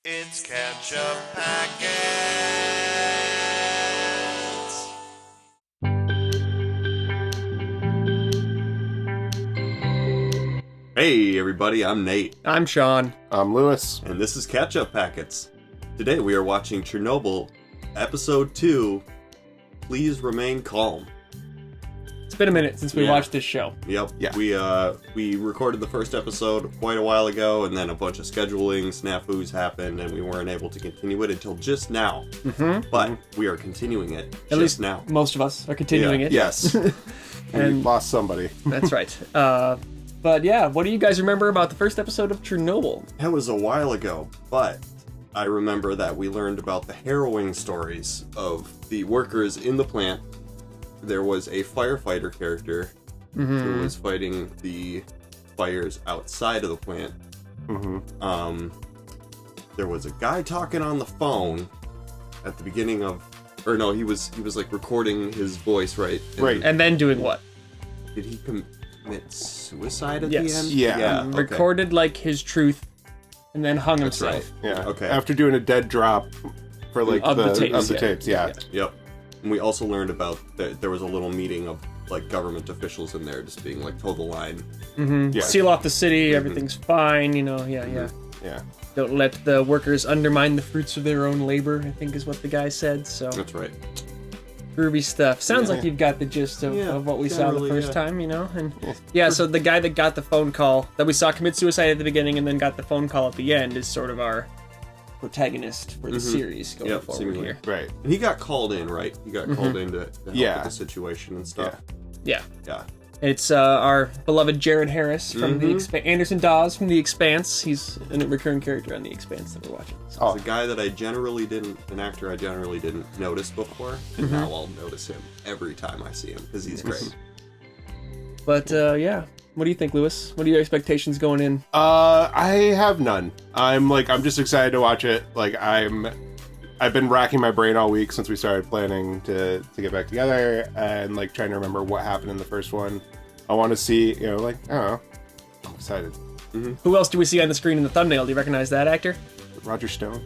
It's Ketchup Packets. Hey everybody, I'm Nate. I'm Sean. I'm Lewis. And this is Ketchup Packets. Today we are watching Chernobyl, Episode 2, Please Remain Calm. It's been a minute since we watched this show. Yep. Yeah. We recorded the first episode quite a while ago, and then a bunch of scheduling snafus happened, and we weren't able to continue it until just now. Mm-hmm. But we are continuing it At least now. Most of us are continuing it. Yes. We And- lost somebody. That's right. But yeah, what do you guys remember about the first episode of Chernobyl? That was a while ago, but I remember that we learned about the harrowing stories of the workers in the plant. There was a firefighter character who was fighting the fires outside of the plant. Mm-hmm. There was a guy talking on the phone at the beginning of, or no, he was like recording his voice, right? Right. And then doing what? Did he commit suicide at Yes. the end? Yeah. Okay. Recorded like his truth, and then hung That's himself. right. Yeah. Okay. After doing a dead drop for like Of the tapes, the yeah. tapes, yeah. Yep. And we also learned about that there was a little meeting of like government officials in there just being like, toe the line. Mm-hmm. Yeah. Seal off the city, everything's fine, yeah. Yeah. Don't let the workers undermine the fruits of their own labor, I think is what the guy said, so That's right. groovy stuff. Sounds Yeah. like you've got the gist of what we saw the generally, first yeah. time, you know? And yeah, so the guy that got the phone call, that we saw commit suicide at the beginning and then got the phone call at the end is sort of our protagonist for the series going forward seemingly. here. Right. And he got called in, right? He got called in to help Yeah. with the situation and stuff. Yeah. Yeah. It's our beloved Jared Harris from the Anderson Dawes from The Expanse. He's a recurring character on The Expanse that we're watching. So. It's a guy that an actor I generally didn't notice before, and now I'll notice him every time I see him because he's great. But yeah, what do you think, Lewis? What are your expectations going in? I have none. I'm just excited to watch it. I've been racking my brain all week since we started planning to get back together and like trying to remember what happened in the first one. I want to see, I don't know. I'm excited. Who else do we see on the screen in the thumbnail? Do you recognize that actor? Roger Stone.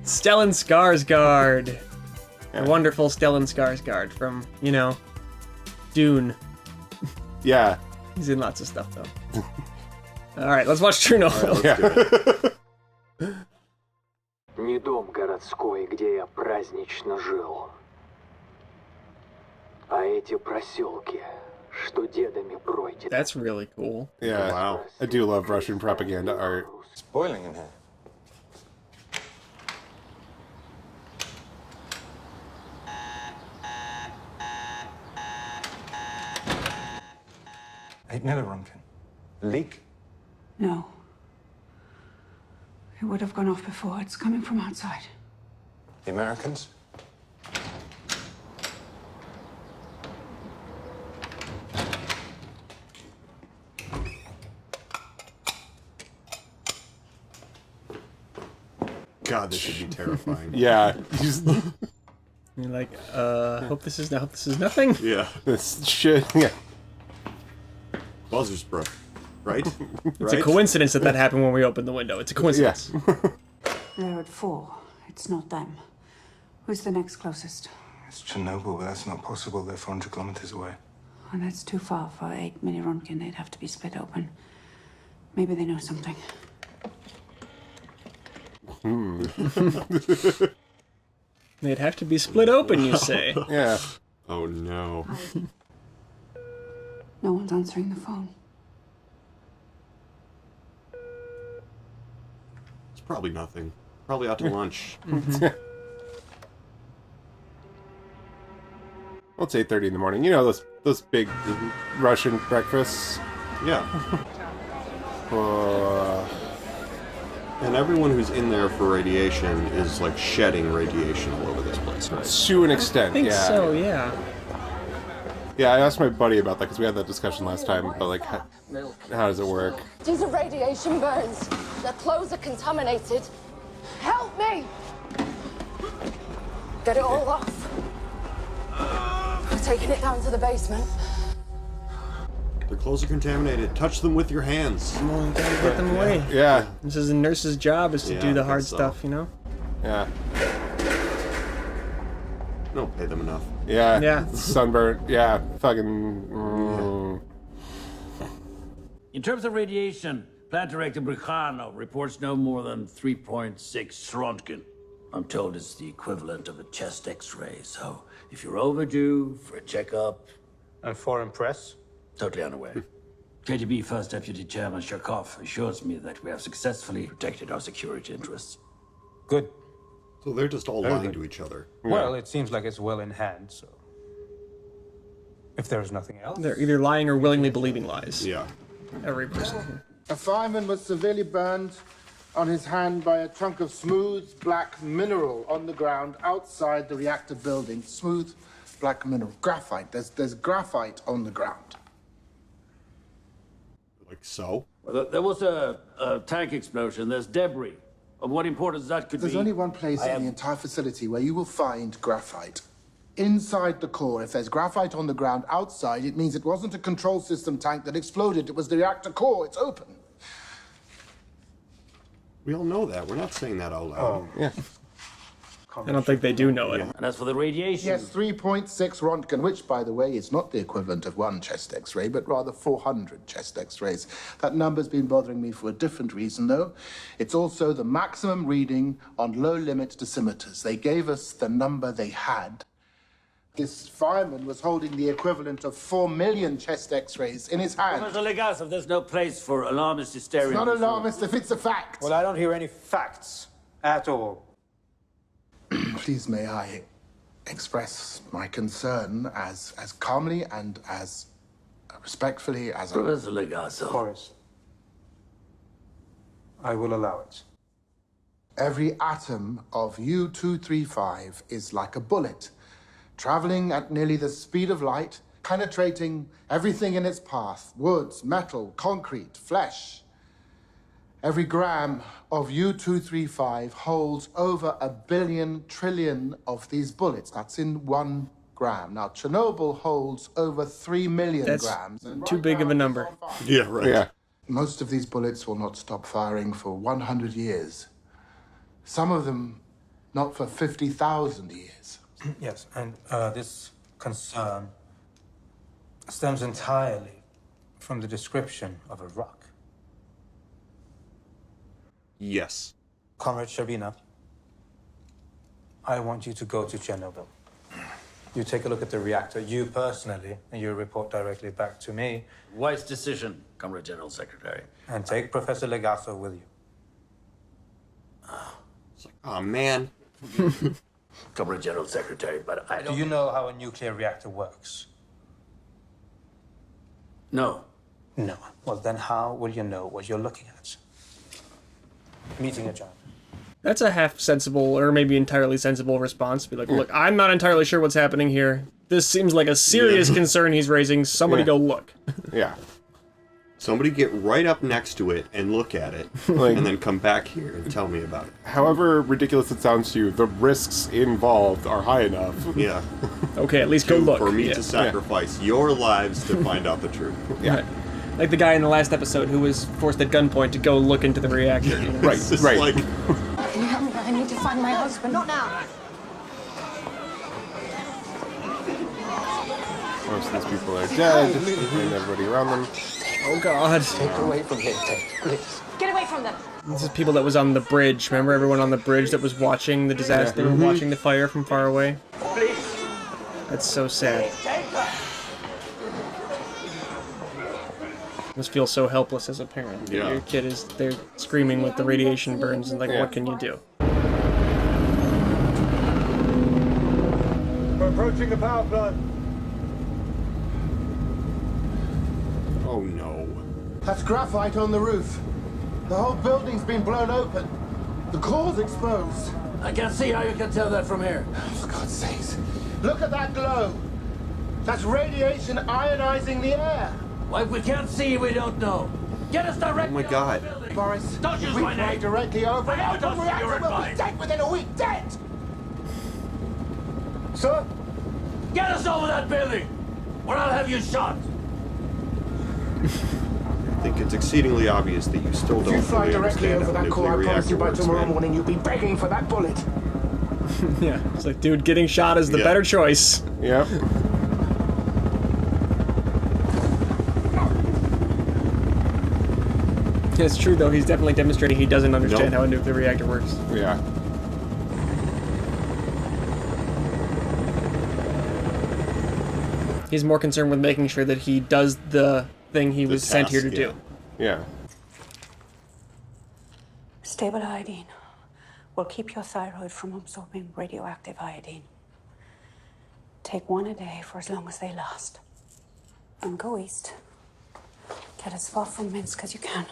Stellan Skarsgård. Yeah. The wonderful Stellan Skarsgård from, Dune. Yeah. He's in lots of stuff, though. All right, let's watch Chernobyl. Yeah. Не дом городской, где я празднично жил, а эти проселки, что дедами пройдены. That's really cool. Yeah. Wow. I do love Russian propaganda art. It's boiling in here. Eight Runkin. Leak? No. It would have gone off before. It's coming from outside. The Americans? God, this should be terrifying. Yeah. You're like, hope this is nothing. Yeah. This shit. Yeah. Buzzers broke. Right? It's a coincidence that happened when we opened the window. It's a coincidence. They're at 4. It's not them. Who's the next closest? It's Chernobyl, but that's not possible. They're 400 kilometers away. Oh, that's too far for 8 mini Ronkin. They'd have to be split open. Maybe they know something. They'd have to be split open, you say. Yeah. Oh no. No one's answering the phone. It's probably nothing. Probably out to lunch. Well, it's 8:30 in the morning. You know those big Russian breakfasts. Yeah. And everyone who's in there for radiation is like shedding radiation all over this place, right? To an extent, I think yeah. so, yeah. Yeah, I asked my buddy about that because we had that discussion last time. But like, how does it work? These are radiation burns. Their clothes are contaminated. Help me! Get it all off. We're taking it down to the basement. Their clothes are contaminated. Touch them with your hands. Well, you gotta get them away. Yeah. This is a nurse's job, is to Yeah, do the I hard guess so. stuff, you know? Yeah. Don't pay them enough. Yeah. Yeah. Sunburnt. Yeah. Fucking. In terms of radiation, Plant Director Bricano reports no more than 3.6 Rontgen. I'm told it's the equivalent of a chest X-ray, so if you're overdue for a checkup... And foreign press? Totally unaware. KGB First Deputy Chairman Sharkov assures me that we have successfully protected our security interests. Good. So they're just all lying to each other. Well, it seems like it's well in hand, so... If there's nothing else... They're either lying or willingly believing lies. Yeah. Every person. A fireman was severely burned on his hand by a chunk of smooth black mineral on the ground outside the reactor building. Smooth black mineral. Graphite. There's graphite on the ground. Like so? Well, there was a tank explosion. There's debris. Of what importance that could There's be... only one place in the entire facility where you will find graphite. Inside the core. If there's graphite on the ground outside, it means it wasn't a control system tank that exploded. It was the reactor core. It's open. We all know that. We're not saying that out loud. Yeah. I don't think they do know it. And as for the radiation... Yes, 3.6 Rontgen, which, by the way, is not the equivalent of one chest X-ray, but rather 400 chest X-rays. That number's been bothering me for a different reason, though. It's also the maximum reading on low-limit dosimeters. They gave us the number they had. This fireman was holding the equivalent of 4 million chest X-rays in his hand. Professor Legasov, there's no place for alarmist hysteria. It's not alarmist if it's a fact. Well, I don't hear any facts at all. Please, may I express my concern as calmly and as respectfully as I... Professor Legasov. Boris, I will allow it. Every atom of U-235 is like a bullet, traveling at nearly the speed of light, penetrating everything in its path, woods, metal, concrete, flesh. Every gram of U-235 holds over 1 billion trillion of these bullets. That's in 1 gram. Now, Chernobyl holds over 3 million That's grams. And too right big now of a it's number. on fire. Yeah, right. Yeah. Most of these bullets will not stop firing for 100 years. Some of them not for 50,000 years. Yes, and this concern stems entirely from the description of a rock. Yes. Comrade Shabina, I want you to go to Chernobyl. You take a look at the reactor, you personally, and you report directly back to me. Wise decision, Comrade General Secretary. And take Professor Legasov with you. It's like, oh man. Comrade General Secretary, but I don't... Do you know how a nuclear reactor works? No. No. Well, then how will you know what you're looking at? Meeting a giant. That's a half sensible, or maybe entirely sensible response. Be like, look, I'm not entirely sure what's happening here. This seems like a serious concern he's raising. Somebody go look. Yeah. Somebody get right up next to it and look at it, Like- and then come back here and tell me about it. However ridiculous it sounds to you, the risks involved are high enough. Yeah. Okay, at least go look. For me Yeah. to sacrifice your lives to find out the truth. Right. Like the guy in the last episode who was forced at gunpoint to go look into the reactor. You know? Right, It's just right. like, Can you help me? I need to find my husband. Not now. Most of these people are dead, and everybody around them. Oh god. Get away from here, Ted, please. Get away from them. This is people that was on the bridge. Remember everyone on the bridge that was watching the disaster? They were watching the fire from far away? That's so sad. Must feel so helpless as a parent. Yeah. Your kid is they're screaming with the radiation burns and like, Yeah. what can you do? We're approaching the power plant. oh no. That's graphite on the roof. The whole building's been blown open. The core's exposed. I can't see how you can tell that from here. For God's sakes. Look at that glow. That's radiation ionizing the air. Why we can't see, we don't know. Get us directly... Oh my God. over the building. Boris, Don't use if we my fly name. directly over I know an don't open see your reactor, we'll be advice. dead within a week. Dead! Sir? Get us over that building, or I'll have you shot. I think it's exceedingly obvious that you still If you don't fly fully directly understand over how a that core, nuclear I promise reactor you by works, tomorrow man. morning you'll be begging for that bullet. Yeah, it's like, dude, getting shot is the Yeah. better choice. Yep. It's true, though. He's definitely demonstrating he doesn't understand Nope. how a nuclear reactor works. Yeah. He's more concerned with making sure that he does the thing he was sent here to task, do. Yeah. Stable iodine will keep your thyroid from absorbing radioactive iodine. Take one a day for as long as they last. And go east. Get as far from Minsk as you can.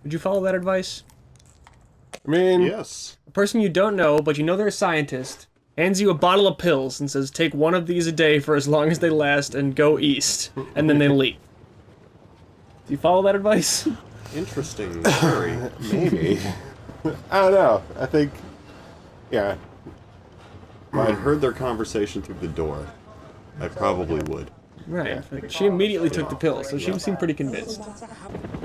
Would you follow that advice? I mean, Yes. A person you don't know, but you know they're a scientist, hands you a bottle of pills and says, take one of these a day for as long as they last and go east. And then they leave. Do you follow that advice? Interesting theory. maybe. I don't know. I think, yeah. If I'd heard their conversation through the door, I probably would. Right. Like, she immediately took the pills, so she seemed pretty convinced.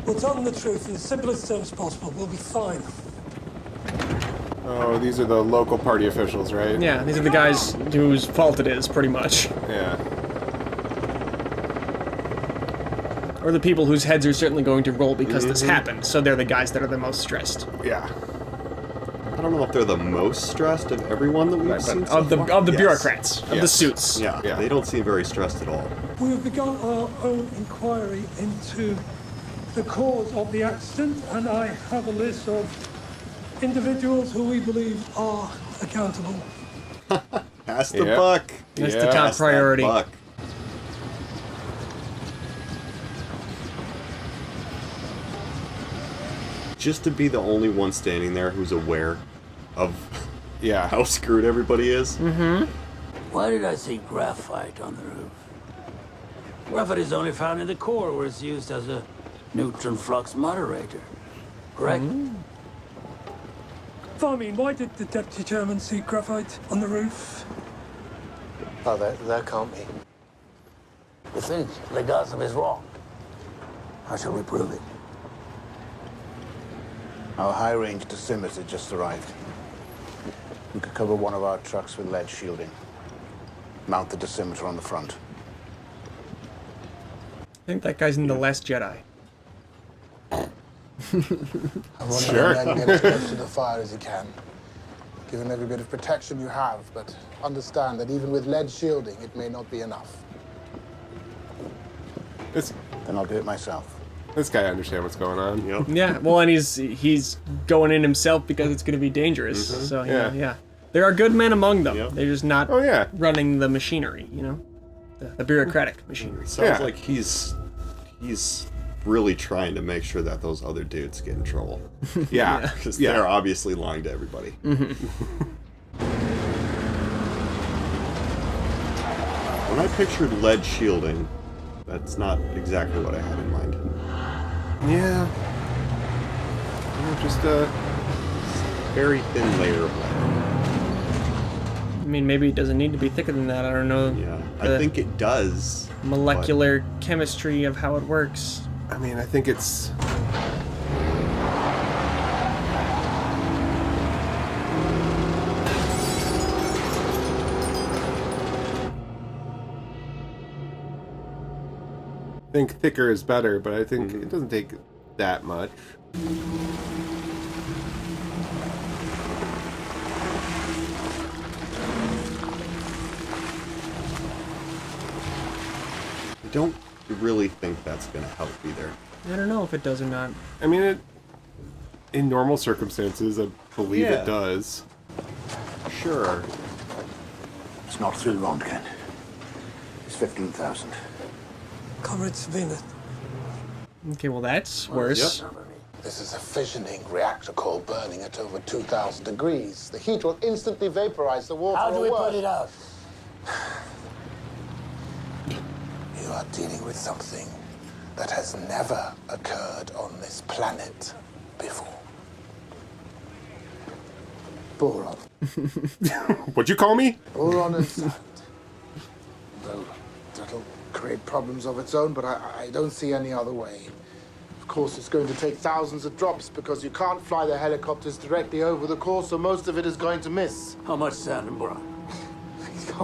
We'll tell them the truth in the simplest terms possible. We'll be fine. Oh, these are the local party officials, right? Yeah, these are the guys whose fault it is, pretty much. Yeah. Or the people whose heads are certainly going to roll because this happened, so they're the guys that are the most stressed. Yeah. I don't know if they're the most stressed of everyone that we've seen so Of the far. Yes. bureaucrats, of the Yes. suits. Yeah, Yeah. they don't seem very stressed at all. We have begun our own inquiry into the cause of the accident, and I have a list of individuals who we believe are accountable. Pass the Yep. buck. That's the Yeah. top Pass that priority. buck. Just to be the only one standing there who's aware of Yeah. how screwed everybody is. Why did I see graphite on the roof? Graphite is only found in the core where it's used as a neutron flux moderator. Correct? Farming, why did the deputy chairman see graphite on the roof? Oh, that can't be. You think Legasov is wrong? How shall we prove it? Our high-range dosimeter just arrived. We could cover one of our trucks with lead shielding. Mount the dosimeter on the front. I think that guy's in The Last Jedi. I want Sure. to get as close to the fire as you can. Give him every bit of protection you have, but understand that even with lead shielding, it may not be enough. This Then I'll do it myself. guy understands what's going on. Yep. Yeah, well, and he's going in himself because it's going to be dangerous. So, yeah. There are good men among them. Yep. They're just not Oh, yeah. running the machinery, you know? The bureaucratic machinery. Sounds Yeah. like he's really trying to make sure that those other dudes get in trouble. Yeah. Because Yeah. they're obviously lying to everybody. When I pictured lead shielding, that's not exactly what I had in mind. Yeah. Just Very thin layer of lead. I mean, maybe it doesn't need to be thicker than that. I don't know Yeah, I the think it does. molecular chemistry of how it works. I mean, I think it's I think thicker is better, but I think it doesn't take that much. I don't really think that's going to help either. I don't know if it does or not. I mean, in normal circumstances, I believe Yeah. it does. Sure. It's not through Röntgen. It's 15,000. Comrade Venus. Okay, well, that's worse. Yep. This is a fissioning reactor core burning at over 2,000 degrees. The heat will instantly vaporize the water. How do we or put it out? You are dealing with something that has never occurred on this planet before. boron. What'd you call me? Boron and sand. Well, that'll create problems of its own, but I don't see any other way. Of course, it's going to take thousands of drops because you can't fly the helicopters directly over the core, so most of it is going to miss. How much sand and boron?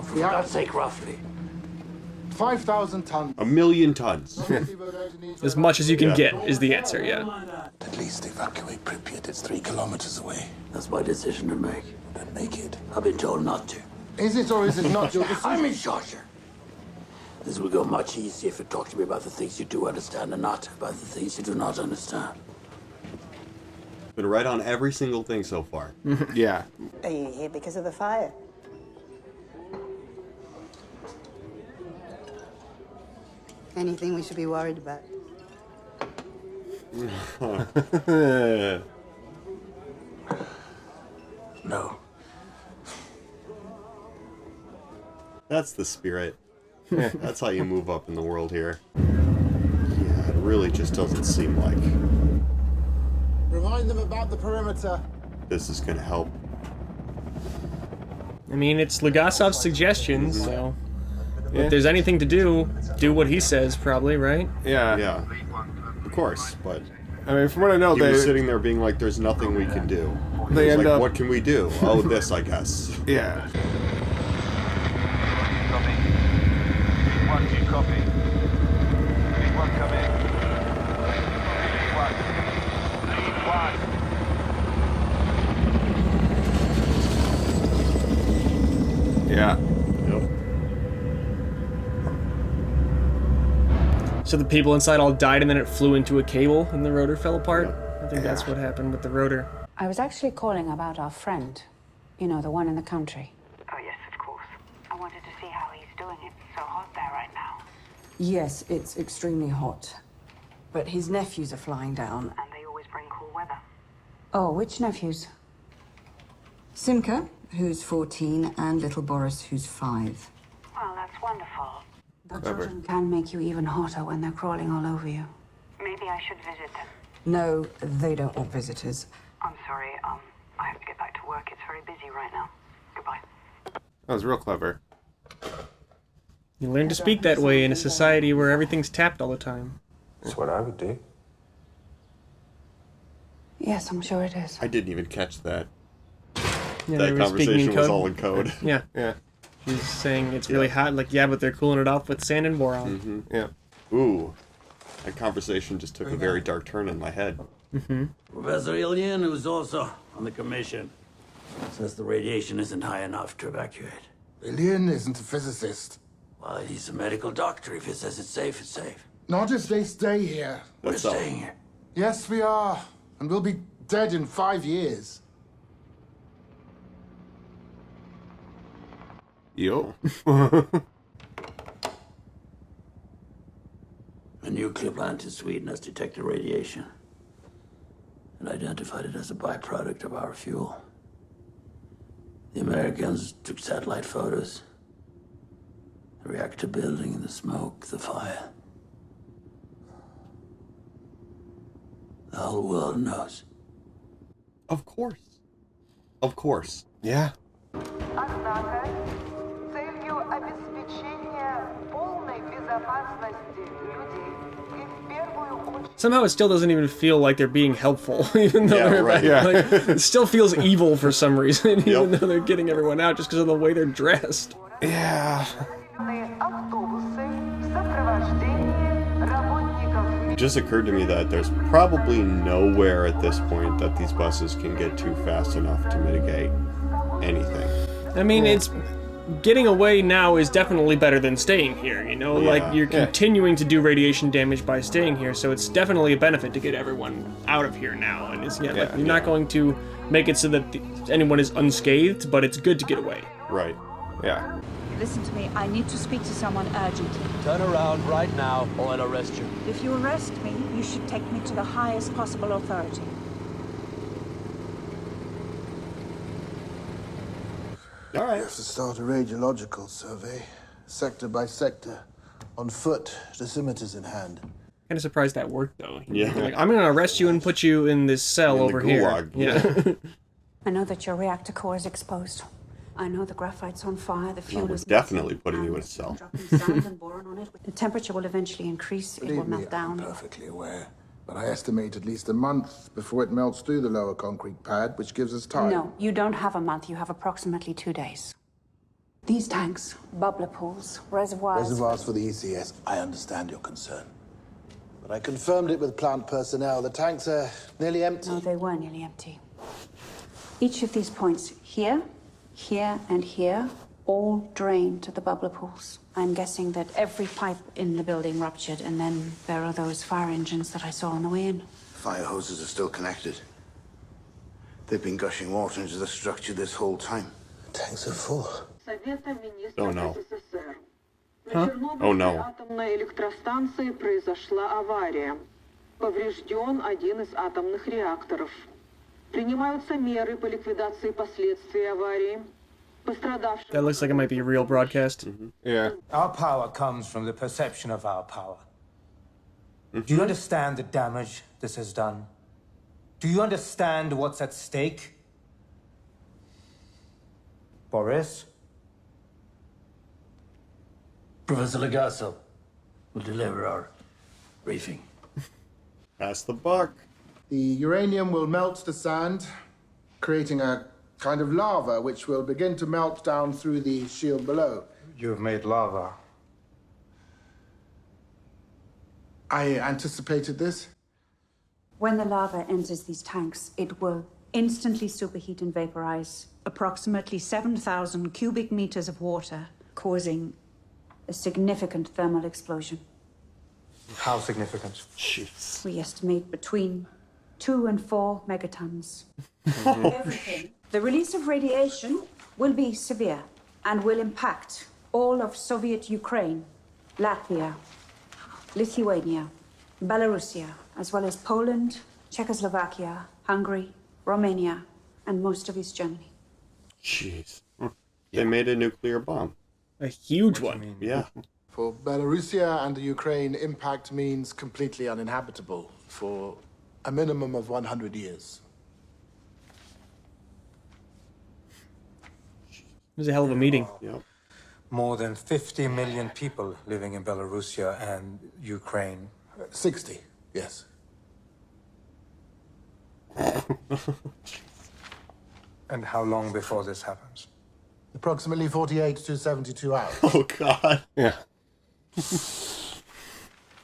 For Yeah. God's sake, roughly. 5,000 tons. 1 million tons. As much as you can get is the answer, yeah. At least evacuate Pripyat. It's 3 kilometers away. That's my decision to make. Then make it. I've been told not to. Is it or is it not your decision? I'm in charge here. This would go much easier if you talk to me about the things you do understand and not about the things you do not understand. Been right on every single thing so far. Yeah. Are you here because of the fire? Anything we should be worried about? No. That's the spirit. That's how you move up in the world here. Yeah, it really just doesn't seem like Remind them about the perimeter. this is gonna help. I mean, it's Legasov's suggestions, so if there's anything to do what he says, probably, right? Yeah. Yeah, of course, but I mean, from what I know, he they was sitting there being like, there's nothing we can do. They He was end like, up- what can we do? Oh, this, I guess. Yeah. One, two, copy. Lead one, come in. Lead one. Lead one. Yeah. Yep. So the people inside all died and then it flew into a cable and the rotor fell apart? I think that's what happened with the rotor. I was actually calling about our friend. You know, the one in the country. Oh, yes, of course. I wanted to see how he's doing. It's so hot there right now. Yes, it's extremely hot. But his nephews are flying down. And they always bring cool weather. Oh, which nephews? Simka, who's 14, and little Boris, who's 5. Well, that's wonderful. The children can make you even hotter when they're crawling all over you. Maybe I should visit them. No, they don't want visitors. I'm sorry, I have to get back to work. It's very busy right now. Goodbye. That was real clever. You learn to speak that way in a society where everything's tapped all the time. That's what I would do. Yes, I'm sure it is. I didn't even catch that. Yeah, they That were speaking in conversation was code. all in code. Yeah. Yeah. She's saying it's really hot, like, yeah, but they're cooling it off with sand and boron. Yeah. Ooh. That conversation just took a very dark turn in my head. Professor Ilyin, who's also on the commission, says the radiation isn't high enough to evacuate. Ilian isn't a physicist. Well, he's a medical doctor. If he says it's safe, it's safe. Not if they stay here. We're staying here. Yes, we are. And we'll be dead in 5 years. Yo. A nuclear plant in Sweden has detected radiation and identified it as a byproduct of our fuel. The Americans took satellite photos. The reactor building, the smoke, the fire. The whole world knows. Of course. Of course. Yeah. Однако, целью обеспечения полной безопасности людей и в первую очередь... Somehow it still doesn't even feel like they're being helpful, even though Yeah, they're right. like, it still feels evil for some reason, even though they're getting everyone out just because of the way they're dressed. Yeah. автобусы в сопровождении работников... It just occurred to me that there's probably nowhere at this point that these buses can get to fast enough to mitigate anything. I mean, it's getting away now is definitely better than staying here, you know? Yeah. Like, you're continuing to do radiation damage by staying here, so it's definitely a benefit to get everyone out of here now. And it's, like, you're not going to make it so that anyone is unscathed, but it's good to get away. Right. Yeah. Listen to me, I need to speak to someone urgently. Turn around right now, or I'll arrest you. If you arrest me, you should take me to the highest possible authority. All right. We have to start a radiological survey, sector by sector, on foot, dosimeters in hand. Kind of surprised that worked, though. Yeah. Like, I'm gonna arrest you and put you in this cell In the over here. gulag, Yeah. I know that your reactor core is exposed. I know the graphite's on fire, the No, fuel we're is definitely putting you in a cell. dropping sand and boron on it. The temperature will eventually increase. It will Believe me, melt down. I'm perfectly aware. But I estimate at least a month before it melts through the lower concrete pad, which gives us time. No, you don't have a month. You have approximately 2 days. These tanks, bubbler pools, reservoirs... Reservoirs for the ECS. I understand your concern. But I confirmed it with plant personnel. The tanks are nearly empty. No, they were nearly empty. Each of these points, here, here, and here, all drain to the bubbler pools. I'm guessing that every pipe in the building ruptured, and then there are those fire engines that I saw on the way in. Fire hoses are still connected. They've been gushing water into the structure this whole time. Tanks are full. Oh no. Huh? Oh no. Атомной электростанции произошла авария. Поврежден один из атомных реакторов. Принимаются меры по ликвидации последствий аварии. Пострадавших... That looks like it might be a real broadcast. Yeah. Our power comes from the perception of our power. Do you understand the damage this has done? Do you understand what's at stake? Boris? Professor Legasso will deliver our briefing. Pass the buck. The uranium will melt the sand, creating a kind of lava which will begin to melt down through the shield below. You've made lava. I anticipated this. When the lava enters these tanks, it will instantly superheat and vaporize approximately 7,000 cubic meters of water, causing a significant thermal explosion. How significant? Jeez. We estimate between 2 and 4 megatons. Everything. The release of radiation will be severe and will impact all of Soviet Ukraine, Latvia, Lithuania, Belarusia, as well as Poland, Czechoslovakia, Hungary, Romania, and most of East Germany. Jeez. They made a nuclear bomb. A huge one. Yeah. For Belarusia and the Ukraine, impact means completely uninhabitable for a minimum of 100 years. It was a hell of a meeting. Yep. More than 50 million people living in Belarusia and Ukraine. 60, yes. And how long before this happens? Approximately 48 to 72 hours. Oh god. Yeah.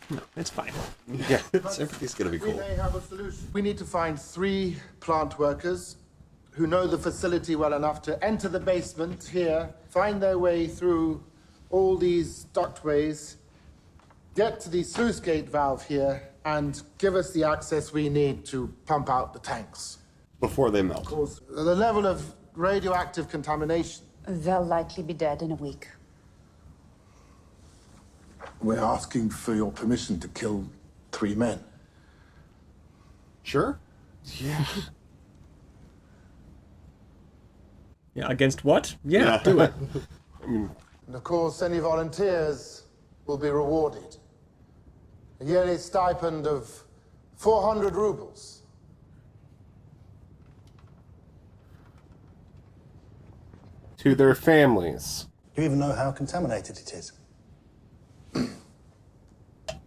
No, it's fine. Yeah. Everything's gonna be We cool. may have a solution. We need to find 3 plant workers who know the facility well enough to enter the basement here, find their way through all these ductways, get to the sluice gate valve here, and give us the access we need to pump out the tanks. Before they melt. Of course, the level of radioactive contamination. They'll likely be dead in a week. We're asking for your permission to kill 3 men. Sure. Yeah. Yeah, against what? Yeah, do it. And of course, any volunteers will be rewarded. A yearly stipend of 400 rubles. To their families. Do you even know how contaminated it is?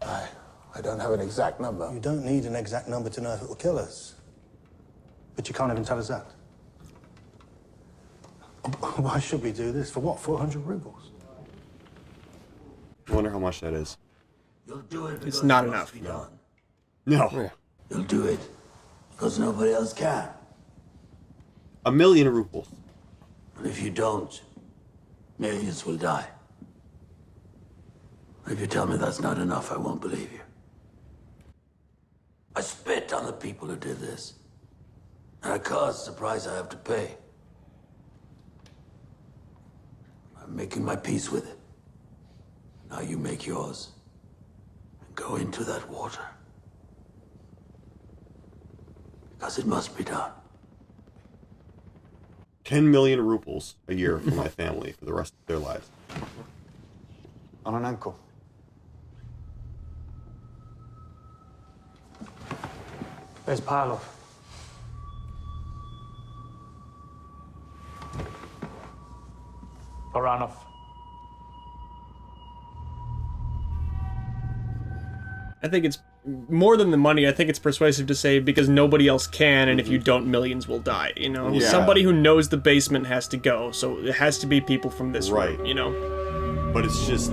I don't have an exact number. You don't need an exact number to know if it will kill us. But you can't even tell us that. Why should we do this? For what, 400 rubles? I wonder how much that is. You'll do it because It's not it must enough. be done. No. Yeah. You'll do it because nobody else can. 1 million rubles. And if you don't, millions will die. If you tell me that's not enough, I won't believe you. I spit on the people who did this. And I caused the price I have to pay. I'm making my peace with it. Now you make yours. And go into that water. Because it must be done. 10 million rubles a year for my family for the rest of their lives. On an ankle. Where's Parlov? Baranov. I think it's more than the money. I think it's persuasive to say because nobody else can, and if you don't, millions will die. You know, Yeah. somebody who knows the basement has to go, so it has to be people from this room. You know, But it's just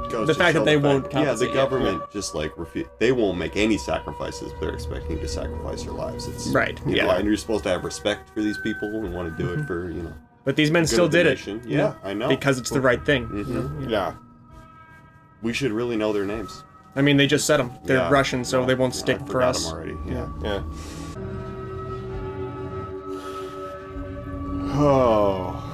goes The to fact show that they the won't fact- yeah, the compensate, yeah. government just like they won't make any sacrifices. They're expecting to sacrifice your lives. It's Right, You yeah. know, and you're supposed to have respect for these people and want to do it for but these men good still of the did nation. it. Yeah, I know because it's the right thing. you know? Yeah. We should really know their names. I mean, they just said them. They're Yeah, Russian, so yeah, they won't yeah, stick I for forgot us. them already. Yeah. Oh.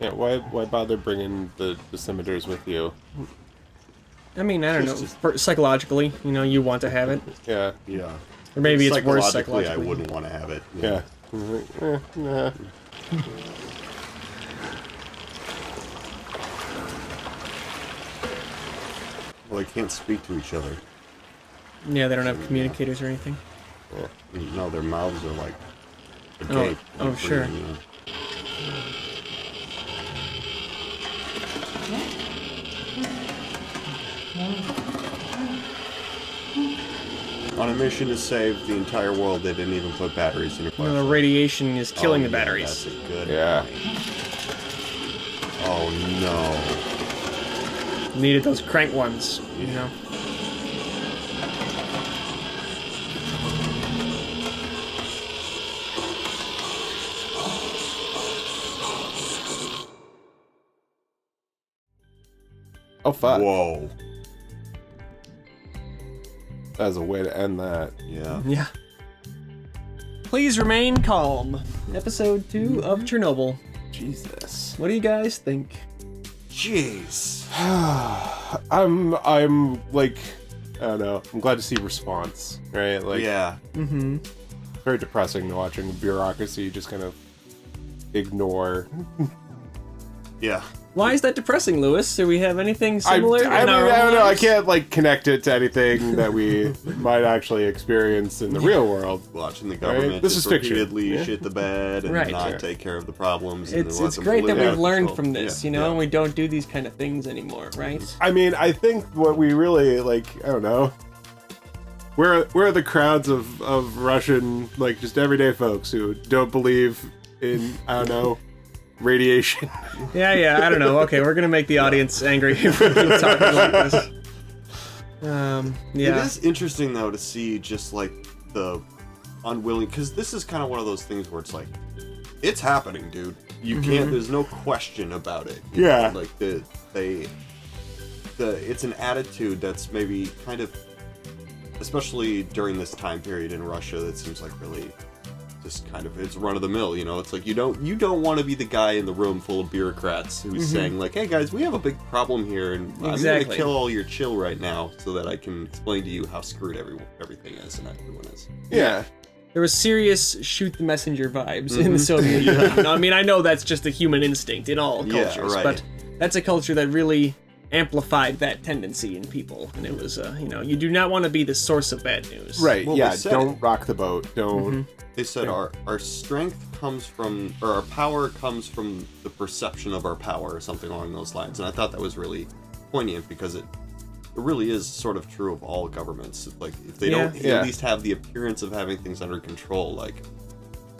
Yeah, why bother bringing the scimitars with you? I mean, I don't know. Psychologically, you know, you want to have it. Yeah. Yeah. Or maybe it's worse Psychologically, psychologically. I wouldn't want to have it. Yeah. Nah. Well, they can't speak to each other. Yeah, they don't have communicators or anything. No, their mouths are like Oh, agape. oh, like sure. breathing, On a mission to save the entire world, they didn't even put batteries in your You flashlight. know, the radiation is killing the yeah, batteries. That's a good Yeah. Oh no. Needed those crank ones, you know. Oh fuck. Whoa. That's a way to end that. Yeah. Yeah. Please remain calm. Episode 2 of Chernobyl. Jesus. What do you guys think? Jeez. I'm like, I don't know. I'm glad to see response, right? Like, Yeah. Mm-hmm. very depressing watching bureaucracy just kind of ignore. Yeah. Why is that depressing, Lewis? Do we have anything similar? I in our mean, I don't know. I lives? can't like connect it to anything that we might actually experience in the real world. Watching the government Right? This just is fiction. repeatedly Yeah. shit the bed and Right, not sure. take care of the problems. And It's they want them to great that live out we've of learned control. from this, Yeah, you know, yeah. and we don't do these kind of things anymore, right? I mean, I think what we really like, I don't know. Where are the crowds of Russian, like, just everyday folks who don't believe in, I don't know, radiation? Yeah, I don't know. Okay, we're gonna make the audience angry if we keep talking like this. Yeah. It is interesting though to see just like the unwilling, because this is kind of one of those things where it's like, it's happening, dude. You can't. There's no question about it. you Yeah. know? Like it's an attitude that's maybe kind of, especially during this time period in Russia, that seems like really just kind of, it's run of the mill. You know, it's like you don't want to be the guy in the room full of bureaucrats who's saying like, hey guys, we have a big problem here, and I'm Exactly. gonna kill all your chill right now so that I can explain to you how screwed everything is and everyone is. Yeah. There was serious shoot the messenger vibes in the Soviet Union. I mean, I know that's just a human instinct in all Yeah, cultures, right. but that's a culture that really amplified that tendency in people. And it was, you know, you do not want to be the source of bad news. Right, Well, yeah, they said don't rock the boat. Don't. They said our strength comes from, or our power comes from the perception of our power, or something along those lines. And I thought that was really poignant because it really is sort of true of all governments. Like if they don't Yeah. at least have the appearance of having things under control, like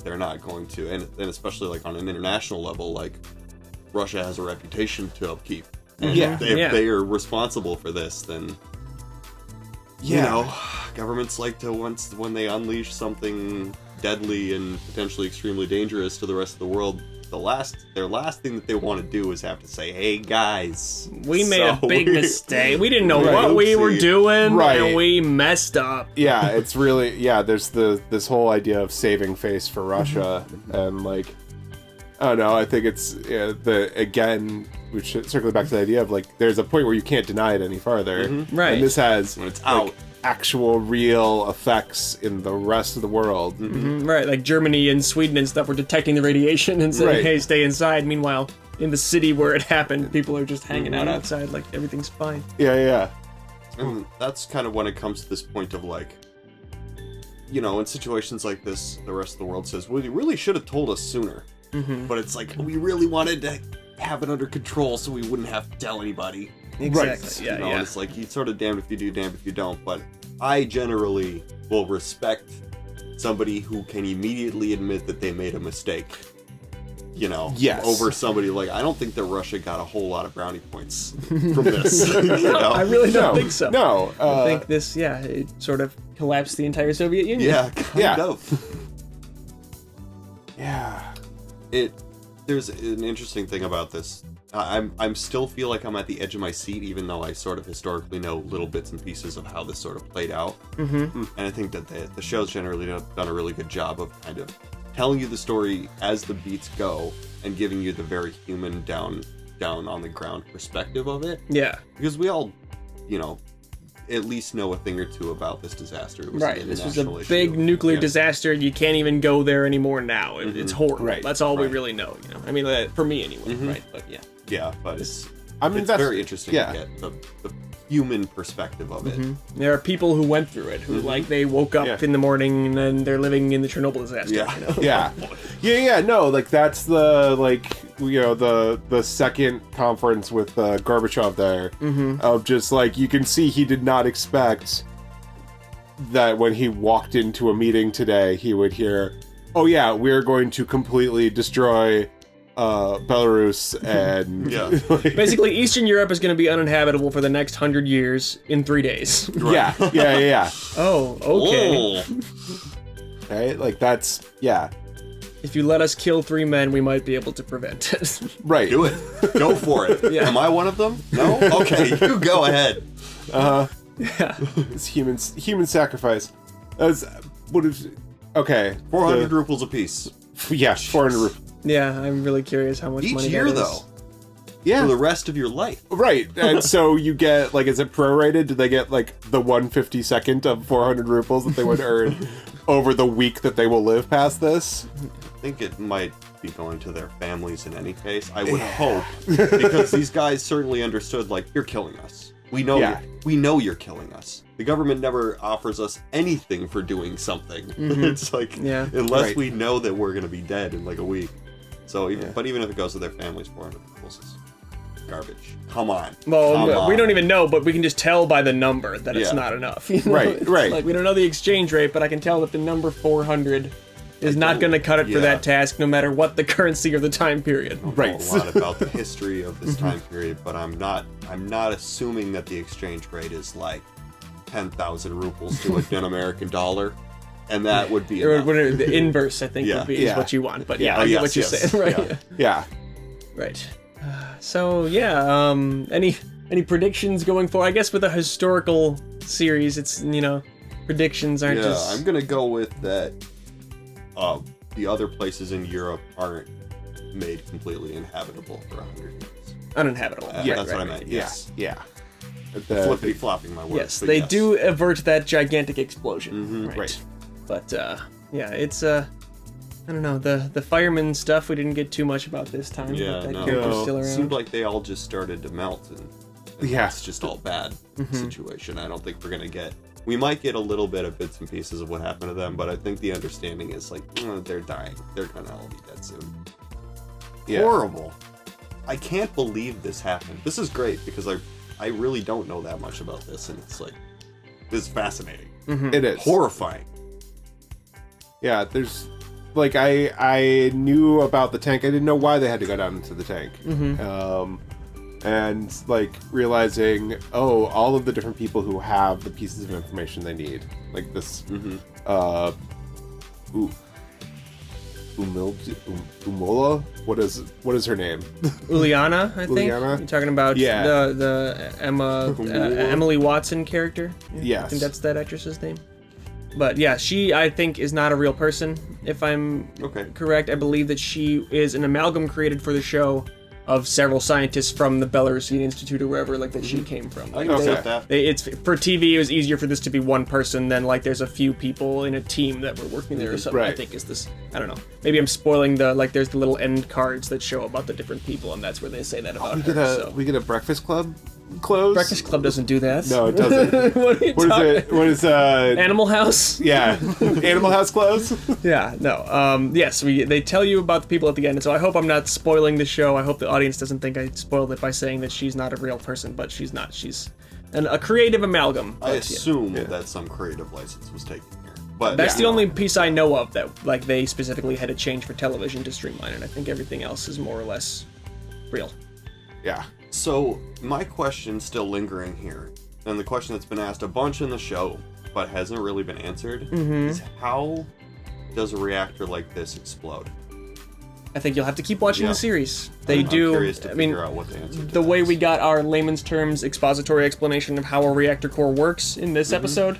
they're not going to. And especially like on an international level, like Russia has a reputation to upkeep. And if they are responsible for this, then you know, governments like to when they unleash something deadly and potentially extremely dangerous to the rest of the world, their last thing that they want to do is have to say, "Hey guys, We made a big mistake. We didn't know Right. what we were Oopsie. doing, Right. and we messed up." Yeah, it's really, there's this whole idea of saving face for Russia, and like, I don't know, I think it's, again, we should circle back to the idea of like, there's a point where you can't deny it any farther. Right. And this has, when it's like, out." actual real effects in the rest of the world. Right, like Germany and Sweden and stuff were detecting the radiation and saying, Right. hey, stay inside. Meanwhile, in the city where it happened, people are just hanging out outside like everything's fine. Yeah. And that's kind of when it comes to this point of like, you know, in situations like this, the rest of the world says, well, you really should have told us sooner. But it's like, we really wanted to have it under control so we wouldn't have to tell anybody. Exactly, You know, it's like, you sort of damned if you do, damned if you don't. But I generally will respect somebody who can immediately admit that they made a mistake. You know, over somebody like, I don't think that Russia got a whole lot of brownie points from this. You know? I really don't think so. No. I think this, it sort of collapsed the entire Soviet Union. Yeah, kind of. Yeah. There's an interesting thing about this. I'm still feel like I'm at the edge of my seat, even though I sort of historically know little bits and pieces of how this sort of played out. And I think that the show's generally done a really good job of kind of telling you the story as the beats go and giving you the very human down on the ground perspective of it. Yeah. Because we all, you know, at least know a thing or two about this disaster. It was an This was a international issue. big nuclear disaster. You can't even go there anymore now. It's horrible. Right. That's all we really know. You know, I mean, for me anyway. Right, but yeah. Yeah, but it's that's very interesting to get the human perspective of it. There are people who went through it, who like they woke up in the morning and then they're living in the Chernobyl disaster. Yeah. You know? No, like that's the the second conference with Gorbachev there of just like, you can see he did not expect that when he walked into a meeting today he would hear, oh yeah, we're going to completely destroy Belarus and basically Eastern Europe is going to be uninhabitable for the next 100 years in 3 days. Yeah. Oh, okay. Right, like that's If you let us kill 3 men, we might be able to prevent it. Right. Do it. Go for it. Yeah. Am I one of them? No? Okay, you go ahead. It's human sacrifice. Okay. 400 rubles apiece. Yeah, 400 rubles. Yeah, I'm really curious how much Each money year, that is. though. Yeah. For the rest of your life. Right. And so you get, like, is it prorated? Do they get, like, the 1/52nd of 400 rubles that they would earn over the week that they will live past this? I think it might be going to their families in any case. I would hope. Because these guys certainly understood, like, you're killing us. We know you're killing us. The government never offers us anything for doing something. It's like, unless we know that we're going to be dead in, like, a week. So, but even if it goes to their families, 400 rubles is garbage. Come on. Well, we don't even know, but we can just tell by the number that it's not enough. You know? Right. Like, we don't know the exchange rate, but I can tell that the number 400 is not going to cut it for that task, no matter what the currency or the time period. I don't know a lot about the history of this time period, but I'm not assuming that the exchange rate is like 10,000 rubles to an American dollar, and that would be enough. The inverse, I think, would be is what you want. But I get what you're saying, right? Yeah. Right. So any predictions going forward? I guess with a historical series, it's predictions aren't just. I'm gonna go with that. The other places in Europe aren't made completely inhabitable for 100 years. Uninhabitable. That's what I meant. Yes. Yeah. Flippity flopping my words. Yes, they do avert that gigantic explosion. Right. But it's I don't know, the fireman stuff we didn't get too much about this time. Yeah, but that character's still around. It seemed like they all just started to melt, and it's just all bad situation. I don't think we're gonna get. We might get a little bit of bits and pieces of what happened to them, but I think the understanding is like they're dying. They're gonna all be dead soon. Yeah. Horrible. I can't believe this happened. This is great because I really don't know that much about this, and it's like this is fascinating. It is horrifying. Yeah, there's like I knew about the tank. I didn't know why they had to go down into the tank. And like realizing, all of the different people who have the pieces of information they need, like this, Umola. What is her name? Uliana, I think. Uliana? You're talking about the Emily Watson character. Yes. I think that's that actress's name. But yeah, she I think is not a real person. If I'm correct, I believe that she is an amalgam created for the show of several scientists from the Belarusian Institute or wherever like that she came from. I Like, can accept that. It's for TV. It was easier for this to be one person than like there's a few people in a team that were working there or something. I Right. think is this. I don't know. Maybe I'm spoiling the like. There's the little end cards that show about the different people, and that's where they say that about her. We get a Breakfast Club close. Breakfast Club doesn't do that. No, it doesn't. What are you What is it? What is Animal House? Yeah, Animal House close. Yeah, no. Yes, they tell you about the people at the end, and so I hope I'm not spoiling the show. I hope the audience doesn't think I spoiled it by saying that she's not a real person, but she's not. She's a creative amalgam. I But, assume that some creative license was taken here. But that's the only piece I know of that like they specifically had to change for television to streamline it. I think everything else is more or less real. Yeah. So my question still lingering here, and the question that's been asked a bunch in the show, but hasn't really been answered, is how does a reactor like this explode? I think you'll have to keep watching Yeah. the series. They I'm do. curious to I mean, figure out what the answer to the way we got our layman's terms expository explanation of how a reactor core works in this episode,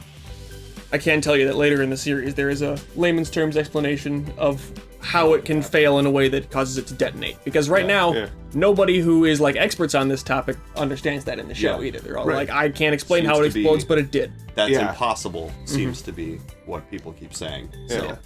I can tell you that later in the series there is a layman's terms explanation of how it can fail in a way that causes it to detonate. Because right now, nobody who is like experts on this topic understands that in the show either. They're all like, I can't explain Seems how it to be- explodes, but it did. That's impossible, seems to be what people keep saying. So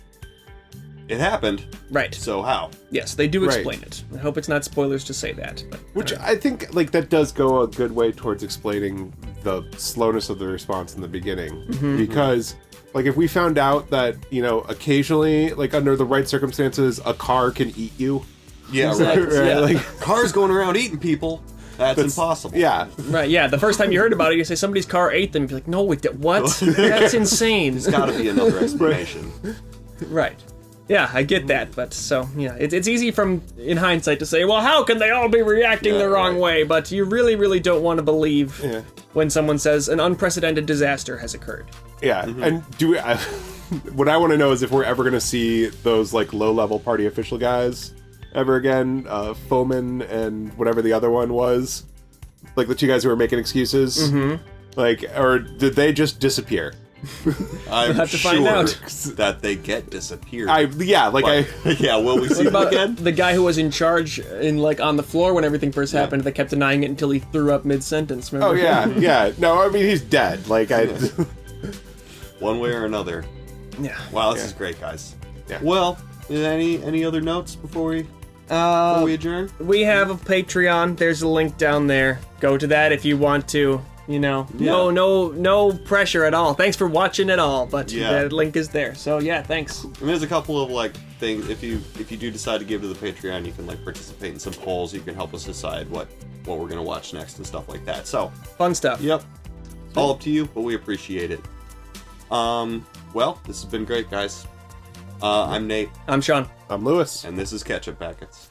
it happened. Right. So how? Yes, they do Right. explain it. I hope it's not spoilers to say that. But Which I think like that does go a good way towards explaining the slowness of the response in the beginning. Because like if we found out that, you know, occasionally, like under the right circumstances, a car can eat you. Yeah, Exactly, right. yeah. Like cars going around eating people. That's impossible. Yeah. Right, yeah. The first time you heard about it, you say somebody's car ate them. You're like, no, it did. What? That's insane. There's got to be another explanation. Right. Yeah, I get that, but so yeah, it's easy from in hindsight to say, well, how can they all be reacting the wrong way? But you really, really don't want to believe when someone says an unprecedented disaster has occurred. Yeah, and what I want to know is if we're ever going to see those like low-level party official guys ever again, Foeman and whatever the other one was, like the two guys who were making excuses, like, or did they just disappear? I'm have to sure find out. that they get disappeared. Yeah, will we see What them about again? the guy who was in charge in like on the floor when everything first happened that kept denying it until he threw up mid-sentence? Remember? Oh yeah. No, I mean he's dead. Like One way or another. Yeah. Wow, this is great, guys. Yeah. Well, any other notes before we adjourn? We have a Patreon. There's a link down there. Go to that if you want to. You know, no pressure at all. Thanks for watching at all, but the link is there. So yeah, thanks. And there's a couple of like things. If you do decide to give to the Patreon, you can like participate in some polls. You can help us decide what we're gonna watch next and stuff like that. So Fun stuff. Yep. All up to you, but we appreciate it. Well, this has been great, guys. I'm Nate. I'm Sean. I'm Lewis. And this is Ketchup Packets.